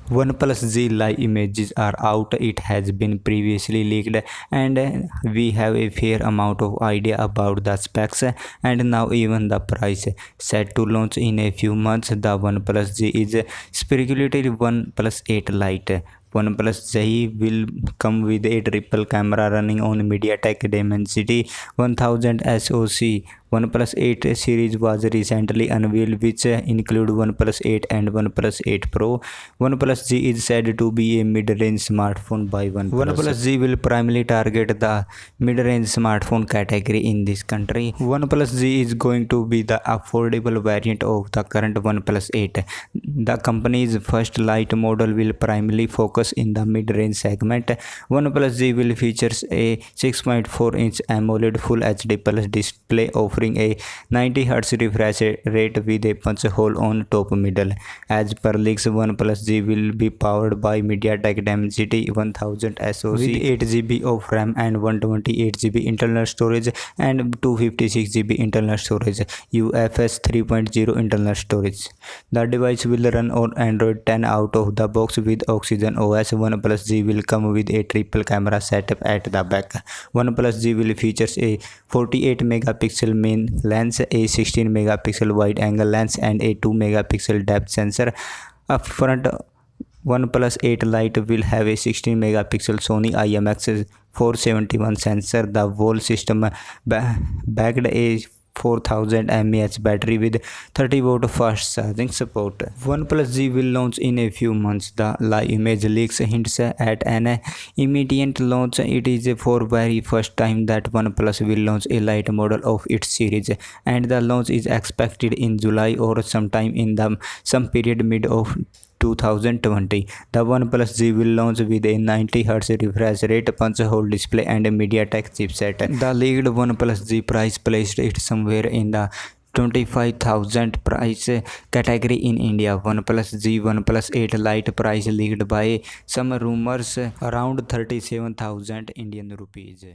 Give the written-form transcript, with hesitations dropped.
OnePlus Z live images are out. It has been previously leaked and we have a fair amount of idea about the specs and now even the price. Set to launch in a few months, the OnePlus Z is speculated OnePlus 8 Lite. OnePlus Z will come with a triple camera running on MediaTek Dimensity 1000 SoC. OnePlus 8 series was recently unveiled, which include OnePlus 8 and OnePlus 8 Pro. OnePlus Z is said to be a mid-range smartphone by OnePlus. OnePlus Z will primarily target the mid-range smartphone category in this country. OnePlus Z is going to be the affordable variant of the current OnePlus 8. The company's first light model will primarily focus in the mid-range segment. OnePlus Z will features a 6.4-inch AMOLED Full HD Plus display offering a 90Hz refresh rate with a punch hole on top middle. As per leaks, OnePlus Z will be powered by MediaTek Dimensity 1000 SoC with 8GB of RAM and 128GB internal storage and 256GB internal storage, UFS 3.0 internal storage. The device will run on Android 10 out of the box with Oxygen OS. OnePlus Z will come with a triple camera setup at the back. OnePlus Z will features a 48 megapixel main lens, a 16 megapixel wide angle lens and a 2 megapixel depth sensor. Up front, OnePlus 8 Lite will have a 16 megapixel Sony IMX471 sensor. The whole system backed a 4000 mAh battery with 30 watt fast charging support. OnePlus Z will launch in a few months. The live image leaks hints at an immediate launch. It is for very first time that OnePlus will launch a light model of its series, and the launch is expected in July or sometime in some period mid of 2020. The OnePlus Z will launch with a 90Hz refresh rate, punch hole display and a MediaTek chipset. The leaked OnePlus Z price placed it somewhere in the 25,000 price category in India. OnePlus Z OnePlus 8 Lite price leaked by some rumors around 37,000 Indian rupees.